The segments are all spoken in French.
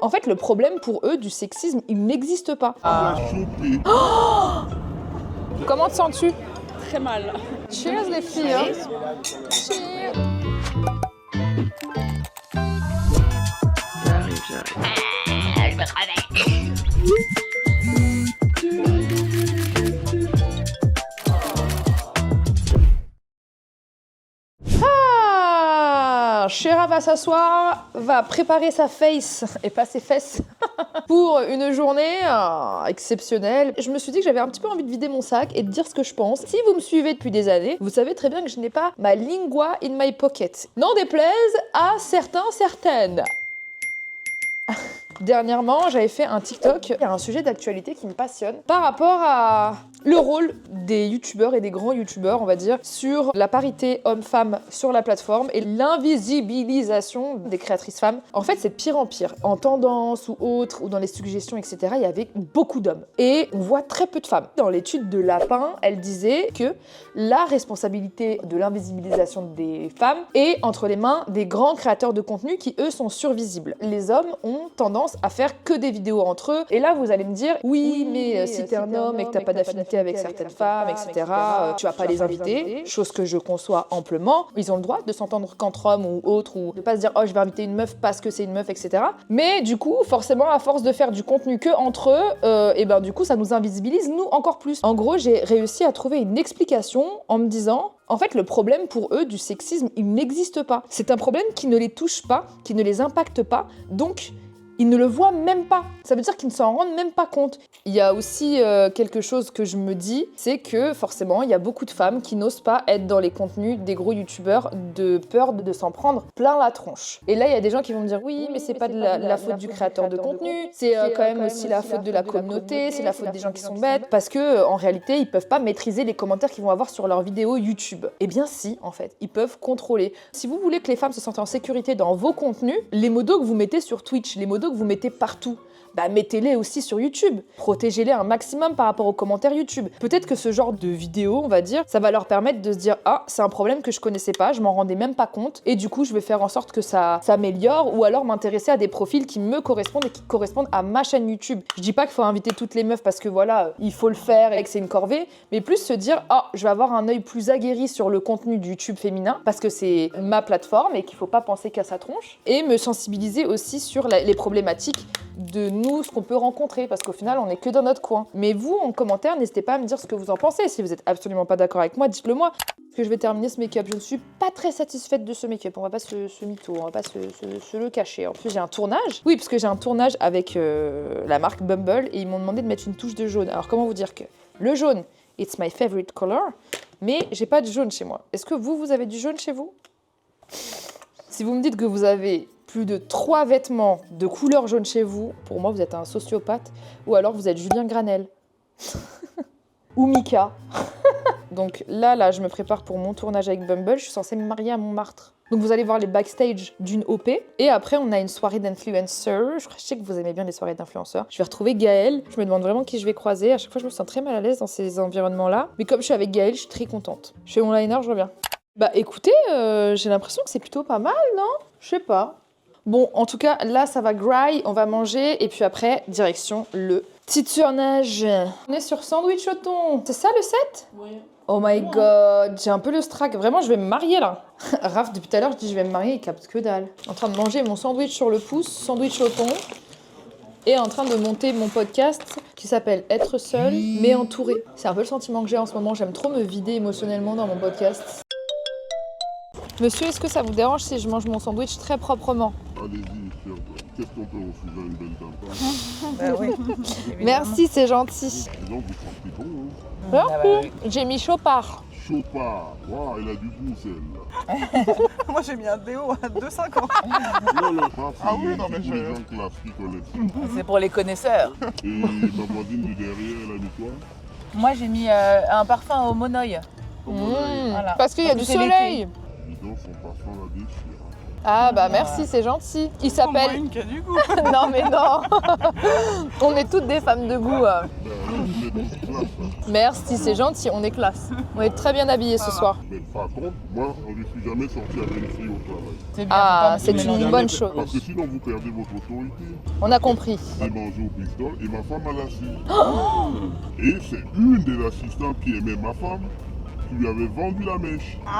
En fait, le problème pour eux du sexisme, il n'existe pas. Comment te sens-tu? Très mal. Cheers les filles. Hein. Cheers. Je me réveille. Chéra va s'asseoir, va préparer sa face, et pas ses fesses, pour une journée exceptionnelle. Je me suis dit que j'avais un petit peu envie de vider mon sac et de dire ce que je pense. Si vous me suivez depuis des années, vous savez très bien que je n'ai pas ma lingua in my pocket. N'en déplaise à certaines. Dernièrement, j'avais fait un TikTok. Il y a un sujet d'actualité qui me passionne par rapport à le rôle des youtubeurs et des grands youtubeurs, on va dire, sur la parité homme-femme sur la plateforme et l'invisibilisation des créatrices femmes. En fait, c'est de pire en pire. En tendance ou autre, ou dans les suggestions, etc., il y avait beaucoup d'hommes. Et on voit très peu de femmes. Dans l'étude de Lapin, elle disait que la responsabilité de l'invisibilisation des femmes est entre les mains des grands créateurs de contenu qui, eux, sont survisibles. Les hommes ont tendance à faire que des vidéos entre eux. Et là, vous allez me dire, oui, mais si t'es un homme et que t'as pas d'affinité avec certaines femmes, etc., tu vas pas les inviter, chose que je conçois amplement. Ils ont le droit de s'entendre qu'entre hommes ou autres, ou de pas se dire, oh, je vais inviter une meuf parce que c'est une meuf, etc. Mais du coup, forcément, à force de faire du contenu que entre eux, et ben du coup, ça nous invisibilise, nous, encore plus. En gros, j'ai réussi à trouver une explication en me disant, en fait, le problème pour eux du sexisme, il n'existe pas. C'est un problème qui ne les touche pas, qui ne les impacte pas, donc ils ne le voient même pas. Ça veut dire qu'ils ne s'en rendent même pas compte. Il y a aussi quelque chose que je me dis, c'est que forcément, il y a beaucoup de femmes qui n'osent pas être dans les contenus des gros youtubeurs de peur de s'en prendre plein la tronche. Et là, il y a des gens qui vont me dire, oui, mais c'est pas de la faute du créateur de contenu, c'est quand même aussi la faute de la communauté, c'est la faute des gens qui sont bêtes, parce que en réalité, ils peuvent pas maîtriser les commentaires qu'ils vont avoir sur leurs vidéos YouTube. Eh bien si, en fait, ils peuvent contrôler. Si vous voulez que les femmes se sentent en sécurité dans vos contenus, les modos que vous mettez sur Twitch, les modos que vous mettez partout, bah mettez-les aussi sur YouTube. Protégez-les un maximum par rapport aux commentaires YouTube. Peut-être que ce genre de vidéo, on va dire, ça va leur permettre de se dire « Ah, c'est un problème que je connaissais pas, je m'en rendais même pas compte, et du coup, je vais faire en sorte que ça s'améliore, ou alors m'intéresser à des profils qui me correspondent et qui correspondent à ma chaîne YouTube. » Je dis pas qu'il faut inviter toutes les meufs parce que voilà, il faut le faire et que c'est une corvée, mais plus se dire « Ah, je vais avoir un œil plus aguerri sur le contenu du YouTube féminin, parce que c'est ma plateforme et qu'il faut pas penser qu'à sa tronche. » Et me sensibiliser aussi sur les problématiques de nous, ce qu'on peut rencontrer, parce qu'au final, on n'est que dans notre coin. Mais vous, en commentaire, n'hésitez pas à me dire ce que vous en pensez. Si vous êtes absolument pas d'accord avec moi, dites-le moi. Parce que je vais terminer ce make-up. Je ne suis pas très satisfaite de ce make-up. On va pas se mytho, on va pas se le cacher. En plus, j'ai un tournage. Oui, parce que j'ai un tournage avec la marque Bumble et ils m'ont demandé de mettre une touche de jaune. Alors, comment vous dire que le jaune, it's my favorite color, mais j'ai pas de jaune chez moi. Est-ce que vous avez du jaune chez vous? Si vous me dites que vous avez plus de 3 vêtements de couleur jaune chez vous, pour moi, vous êtes un sociopathe, ou alors vous êtes Julien Granel. Ou Mika. Donc là, je me prépare pour mon tournage avec Bumble, je suis censée me marier à Montmartre. Donc vous allez voir les backstage d'une OP, et après on a une soirée d'influenceurs. Je sais que vous aimez bien les soirées d'influenceurs. Je vais retrouver Gaëlle, je me demande vraiment qui je vais croiser. À chaque fois, je me sens très mal à l'aise dans ces environnements-là. Mais comme je suis avec Gaëlle, je suis très contente. Je fais mon liner, je reviens. Bah écoutez, j'ai l'impression que c'est plutôt pas mal, non? Je sais pas. Bon, en tout cas, là, ça va graille, on va manger, et puis après, direction le petit tournage. On est sur sandwich au thon. C'est ça le set? Oui. Oh my god, j'ai un peu le strack. Vraiment, je vais me marier là. Raph, depuis tout à l'heure, je dis je vais me marier, il capte que dalle. En train de manger mon sandwich sur le pouce, sandwich au thon, et en train de monter mon podcast qui s'appelle Être seul, mais entouré. C'est un peu le sentiment que j'ai en ce moment. J'aime trop me vider émotionnellement dans mon podcast. Monsieur, est-ce que ça vous dérange si je mange mon sandwich très proprement? Allez-y, chère. Qu'est-ce qu'on peut refuser à une belle dame? Bah oui. Merci, c'est gentil. Disons que vous sentez bon, hein? Merci. J'ai mis Chopard. Chopard. Waouh, elle a du goût, celle-là. Moi j'ai mis un déo à 2,50. Non, le parfum, Ah oui, non, mais c'est je- les gens classiques collectionnent. C'est pour les connaisseurs. Et ma voisine du derrière, elle a mis quoi? Moi, j'ai mis un parfum au monoeil. Voilà. Parce qu'il y a du Parce que c'est soleil. Dis donc, son parfum la déchire. Ah bah merci, c'est gentil. Il s'appelle... Une qui a du goût. Non mais non. On est toutes des femmes de goût. Ben, vous êtes aussi classe. Là. Merci, c'est gentil, on est classe. On est très bien habillés ce soir. Mais par contre, moi, je ne suis jamais sorti avec une fille au travail. C'est bien, Ah, faut c'est pas mélanger. une bonne chose. Parce que sinon, vous perdez votre autorité. On a compris. J'ai mangé au pistol et ma femme a la Et c'est une des assistantes qui aimait ma femme qui lui avait vendu la mèche. Ah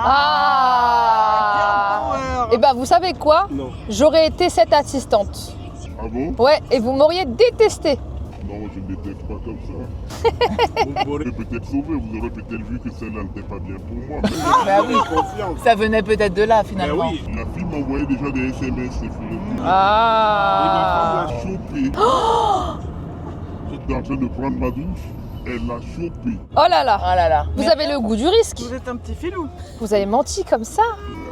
Power. Et ben vous savez quoi? Non. J'aurais été cette assistante. Ah bon? Ouais, et vous m'auriez détesté. Non, je ne déteste pas comme ça. Vous m'aurez peut-être sauvé, vous aurez peut-être vu que celle-là n'était pas bien pour moi. Mais Bah oui. confiance. Ça venait peut-être de là finalement. La fille m'envoyait déjà des SMS, c'est fou. Ah. Et ma femme l'a chopé. J'étais en train de prendre ma douche, elle l'a chopé. Oh là là. Ah là là. Vous avez le goût du risque. Vous êtes un petit filou. Vous avez menti comme ça.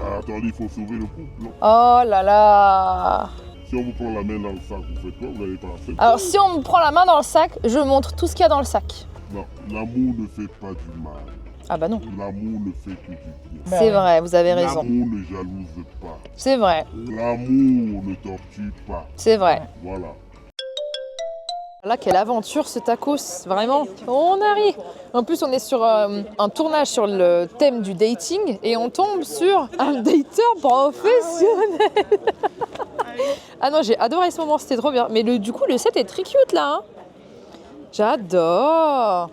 Ah, attendez, il faut sauver le couple. Non. Oh là là. Si on vous prend la main dans le sac, vous faites quoi? Vous n'allez pas faire. Alors si on me prend la main dans le sac, je montre tout ce qu'il y a dans le sac. Non, l'amour ne fait pas du mal. Ah bah non. L'amour ne fait que du bien. Bah C'est oui. vrai, vous avez raison. L'amour ne jalouse pas. C'est vrai, L'amour ne torture pas. c'est vrai. Voilà. Là, quelle aventure ce tacos, vraiment. On arrive. En plus, on est sur un tournage sur le thème du dating et on tombe sur un dateur professionnel. Ah non, j'ai adoré ce moment, c'était trop bien. Mais du coup, le set est très cute là. Hein. J'adore.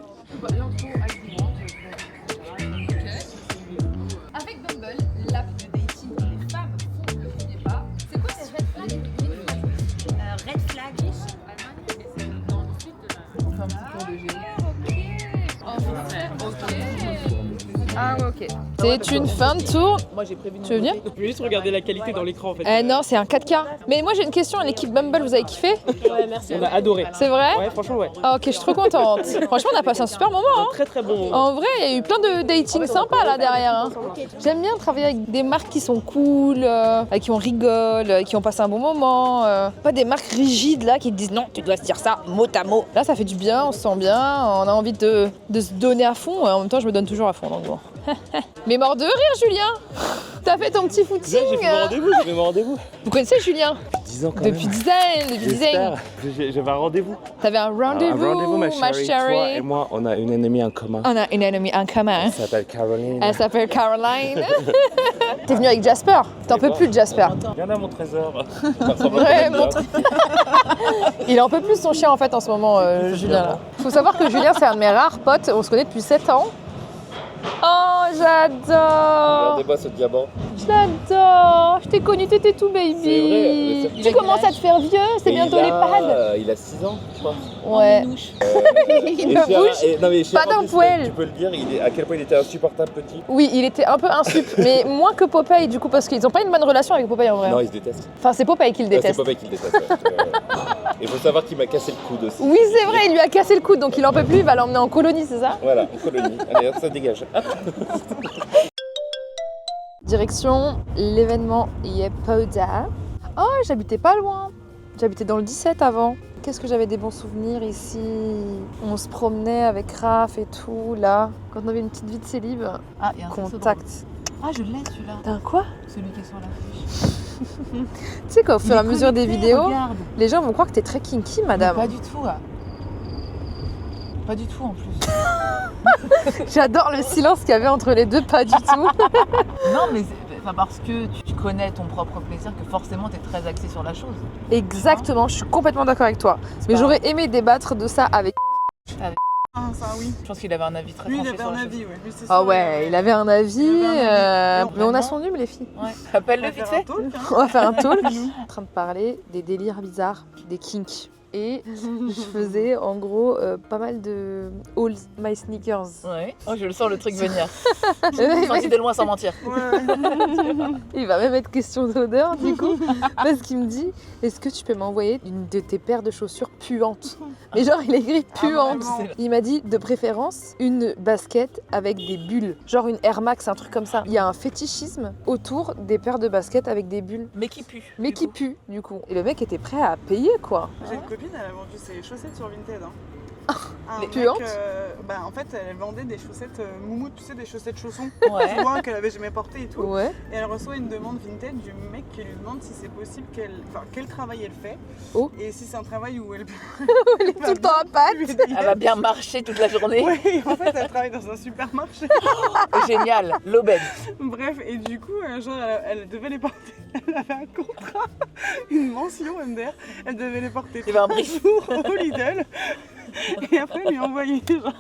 Avec Bumble, l'app de dating où les femmes font le premier pas, c'est quoi ces red flags? Red flag. Ah ok. C'est une fin de tour. Moi j'ai prévu. Tu veux venir? Je vais juste regarder la qualité dans l'écran en fait. Non, c'est un 4K. Mais moi j'ai une question, l'équipe Bumble, vous avez kiffé? Ouais, merci. On a adoré. C'est vrai? Ouais, franchement, ouais. Ah ok, je suis trop contente. Franchement, on a passé un super moment. Hein. Très très bon. En vrai, il y a eu plein de dating sympas là derrière. Hein. J'aime bien travailler avec des marques qui sont cool, avec qui on rigole, qui ont passé un bon moment. Pas des marques rigides là qui te disent non, tu dois se dire ça mot à mot. Là, ça fait du bien, on se sent bien, on a envie de se donner à fond. Et en même temps, je me donne toujours à fond donc bon. Mais mort de rire, Julien. T'as fait ton petit footing. J'ai fait mon rendez-vous. Vous connaissez Julien? 10 ans quand Depuis même. 10 ans, depuis 10 ans. J'avais un rendez-vous. T'avais un rendez-vous, Un rendez-vous, ma ma chérie. chérie. Toi et moi, on a une ennemie en commun. On a une ennemie en commun. Elle s'appelle Caroline. Elle s'appelle Caroline. T'es venu avec Jasper. T'en peux plus de Jasper. Viens là mon trésor. Ouais, Il en peut plus son chien en fait en ce moment, Julien. Là. Faut savoir que Julien c'est un de mes rares potes. On se connaît depuis 7 ans. Oh, j'adore. Regardez-moi ce diamant. Je l'adore. Je t'ai connu, t'étais tout baby. C'est vrai, Tu commences à te faire vieux. C'est bientôt les pads. Il a 6 ans, je crois. Ouais. Il me bouge. Non, mais Pas d'un poil. Tu peux le dire, à quel point il était insupportable petit. Oui, il était un peu insup, mais moins que Popeye du coup parce qu'ils ont pas une bonne relation avec Popeye en vrai. Non, il se déteste. Enfin, c'est Popeye qui le C'est déteste. Popeye qui le déteste. Il faut savoir qu'il m'a cassé le coude aussi. Oui, c'est vrai, il lui a cassé le coude, donc il en peut plus, il va l'emmener en colonie, c'est ça? Voilà, en colonie. Allez, hop, ça dégage. Hop. Direction l'événement Yepoda. Oh, j'habitais pas loin. J'habitais dans le 17 avant. Qu'est-ce que j'avais des bons souvenirs ici. On se promenait avec Raph et tout, là. Quand on avait une petite vie de célib. Ah, il y a un saxo Contact. drôle. Ah, je l'ai celui-là. T'as un quoi? Celui qui est sur l'affiche. Tu sais qu'au fur et à Il est mesure des connecté, vidéos, regarde. les gens vont croire que t'es très kinky, Mais madame. pas du tout. Pas du tout en plus. J'adore le silence qu'il y avait entre les deux, pas du tout. Non, mais c'est parce que tu connais ton propre plaisir que forcément tu es très axé sur la chose. Exactement, je suis complètement d'accord avec toi. Mais pas- j'aurais aimé débattre de ça avec. Ah, ça oui. Je pense qu'il avait un avis très Lui, il tranché avait sur un la avis, ouais. Lui, c'est Ah sûr, ouais, il avait un avis. Il avait un avis. Mais on a Vraiment son num, les filles. chose. Ouais. On Appelle-le va vite faire un fait. talk, hein. On va faire un talk. En train de parler des délires bizarres, des kinks. Et je faisais en gros pas mal de All My Sneakers. Ouais. Oh, je le sens le truc venir. Il Senti de loin sans mentir. Ouais. va même être question d'odeur du coup. Parce qu'il me dit, est-ce que tu peux m'envoyer une de tes paires de chaussures puantes? Mais genre il a écrit puantes. vraiment. Il m'a dit de préférence une basket avec des bulles. Genre une Air Max, un truc comme ça. Il y a un fétichisme autour des paires de baskets avec des bulles. Mais qui pue. Mais qui puent du coup. Et le mec était prêt à payer quoi. J'ai une copine, elle a vendu ses chaussettes sur Vinted. Hein. Un Les mec, puantes en fait, elle vendait des chaussettes moumoutes, tu sais, des chaussettes chaussons. Ouais. Tu vois, qu'elle avait jamais portées et tout. Ouais. Et elle reçoit une demande Vinted du mec qui lui demande si c'est possible quel travail elle fait. Oh. Et si c'est un travail où elle Elle est tout le temps à pattes. Elle va bien marcher toute la journée. Ouais, en fait, elle travaille dans un supermarché. Génial, l'aubaine. Bref, et du coup, genre, elle devait les porter. Elle avait un contrat, une mention MDR. Elle devait les porter Il y avait un 3 brief. jours au Lidl. Et après, elle lui a envoyé genre.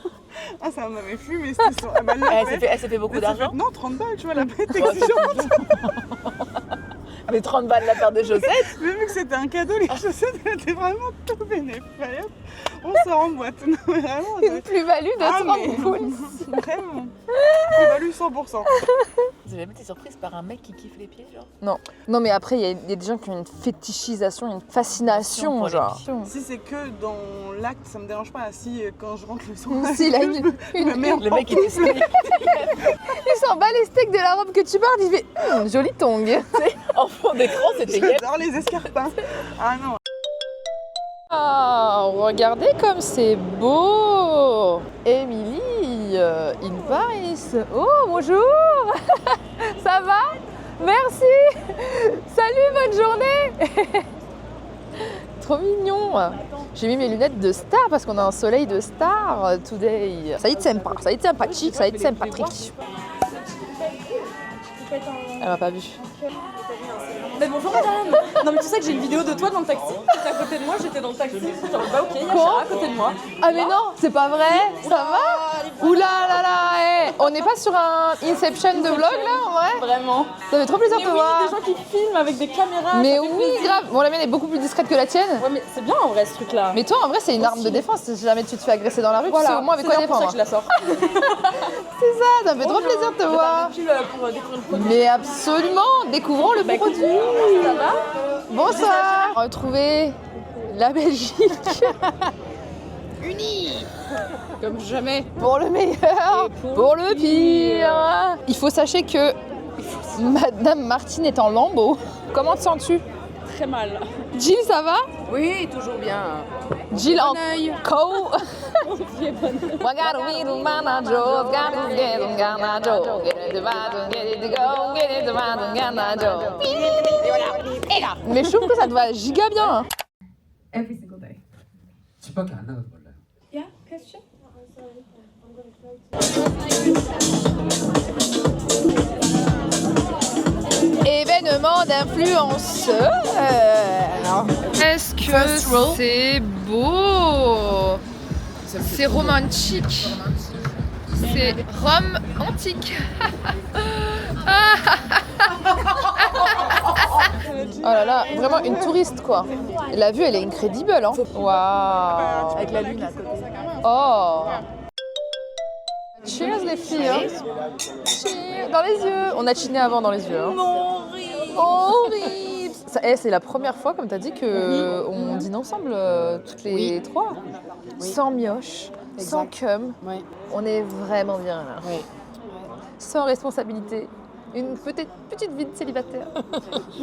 Ah, ça m'avait fumé cette histoire. Ah, bah, elle l'a fait. Elle s'est fait beaucoup Elle s'est d'argent. fait- Non, 30 balles, tu vois, la bête exigeante. Mais 30 balles la paire de chaussettes. Mais vu que c'était un cadeau, les chaussettes, elles étaient vraiment tout bénéfiques. On sort en boîte. Non, mais vraiment. Une plus-value de 30 mais poules. vraiment. Plus-value 100%. Vous avez jamais été surprise par un mec qui kiffe les pieds, genre? Non, mais après, il y a des gens qui ont une fétichisation, une fascination, Pour les genre. Si c'est que dans l'acte, ça me dérange pas. Si quand je rentre le soir, Si, il a me mets en Le mec était couple. Il s'en bat les steaks de la robe que tu portes, il fait jolie tongue. en fond d'écran, c'était yep. J'adore les escarpins. Ah non. Ah, regardez comme c'est beau. Émilie, in Paris. Oh, bonjour. Ça va? Merci. Salut, bonne journée. Trop mignon. J'ai mis mes lunettes de star parce qu'on a un soleil de star today. Ça y est, sympathique, ça y est, sympathique. Elle m'a pas vu. Mais bonjour madame. Non mais tu sais que j'ai une vidéo de toi dans le taxi. T'étais à côté de moi, j'étais dans le taxi. Genre bah ok, il y a Quoi Chara à côté de moi. Ah mais non, c'est pas vrai. Ça va? Oula là là, on n'est pas sur un Inception de vlog là en vrai? Vraiment. Ça fait trop plaisir de Mais te oui, voir. des gens qui filment avec des caméras. Mais ça fait oui, plaisir. grave. Bon, la mienne est beaucoup plus discrète que la tienne. Ouais mais c'est bien en vrai ce truc là. Mais toi, en vrai, c'est une arme de défense. Si jamais tu te fais agresser dans la rue, tu sais au moins avec quoi c'est pour ça défendre. que je la sors. C'est ça, ça me fait trop plaisir de te voir. Pour découvrir le produit. Mais absolument, découvrons le produit. Ça va? Bonsoir. Retrouver la Belgique. Unie. Comme jamais. Pour le meilleur, pour le pire. Il faut sachez que Madame Martine est en lambeaux. Comment te sens-tu? Très mal. Jill, ça va? Oui, toujours bien. Jill en co. Mais je trouve que ça te va giga bien. Hein. Every single day. 집밖에 안 나가도 몰라요. Yeah, question? Événement d'influenceur. Est-ce que c'est beau? C'est romantique. C'est Rome antique. Oh là là, vraiment une touriste quoi. La vue elle est incredible hein. Waouh. Avec la lune à côté. Oh. Cheers les filles. Hein. Cheers. Dans les yeux. On a chiné avant dans les yeux. Hein. Horrible. Ça, c'est la première fois, comme tu as dit, qu'on dîne ensemble toutes les trois. Oui. Sans mioche, sans cum. Oui. On est vraiment bien là. Oui. Sans responsabilité. Une petite vie de célibataire.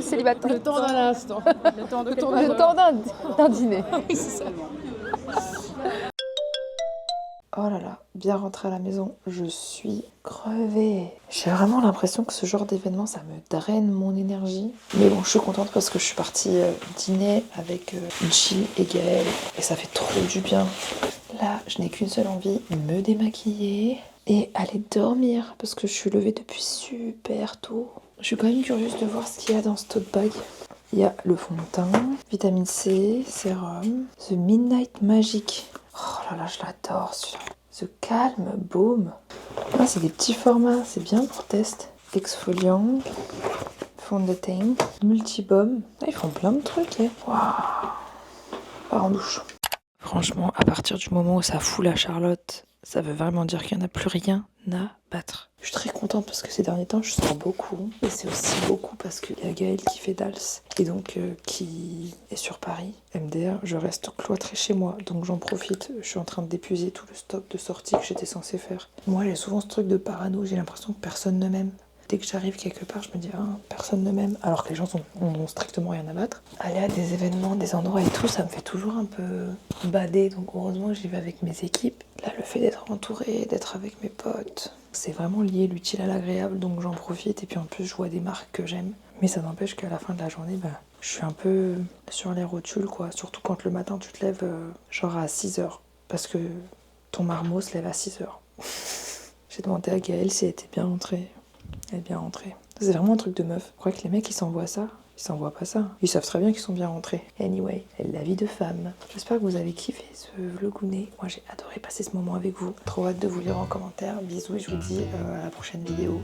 Célibataire. Le temps d'un instant. Le temps de Le temps d'un dîner. Oui, c'est ça. Oh là là, bien rentrée à la maison, je suis crevée. J'ai vraiment l'impression que ce genre d'événement, ça me draine mon énergie. Mais bon, je suis contente parce que je suis partie dîner avec Jill et Gaëlle. Et ça fait trop du bien. Là, je n'ai qu'une seule envie, me démaquiller et aller dormir. Parce que je suis levée depuis super tôt. Je suis quand même curieuse de voir ce qu'il y a dans ce tote bag. Il y a le fond de teint, vitamine C, sérum, The Midnight Magic. Oh là là, je l'adore celui-là. The Calm Baume. Ah, c'est des petits formats, c'est bien pour test. Exfoliant, fond de teint, multibaume. Ah, ils font plein de trucs. Hein. Waouh. Pas en douche. Franchement, à partir du moment où ça fout la Charlotte, ça veut vraiment dire qu'il n'y en a plus rien à battre. Je suis très contente parce que ces derniers temps, je sors beaucoup. Et c'est aussi beaucoup parce qu'il y a Gaëlle qui fait Dals et donc qui est sur Paris. MDR, je reste cloîtrée chez moi, donc j'en profite. Je suis en train d'épuiser tout le stock de sorties que j'étais censée faire. Moi, j'ai souvent ce truc de parano, j'ai l'impression que personne ne m'aime. dès que j'arrive quelque part, je me dis ah, personne ne m'aime, alors que les gens n'ont strictement rien à battre. Aller à des événements, des endroits et tout, ça me fait toujours un peu bader, donc heureusement j'y vais avec mes équipes. Là, le fait d'être entourée, d'être avec mes potes, c'est vraiment lié l'utile à l'agréable, donc j'en profite. Et puis en plus, je vois des marques que j'aime. Mais ça n'empêche qu'à la fin de la journée, je suis un peu sur les rotules, quoi. Surtout quand le matin, tu te lèves genre à 6h. Parce que ton marmot se lève à 6h. J'ai demandé à Gaëlle si elle était bien rentrée. Elle est bien rentrée. C'est vraiment un truc de meuf. Je crois que les mecs, ils s'envoient ça. Ils s'envoient pas ça. Ils savent très bien qu'ils sont bien rentrés. Anyway, la vie de femme. J'espère que vous avez kiffé ce vlogounet. Moi, j'ai adoré passer ce moment avec vous. Trop hâte de vous lire en commentaire. Bisous et je vous dis à la prochaine vidéo.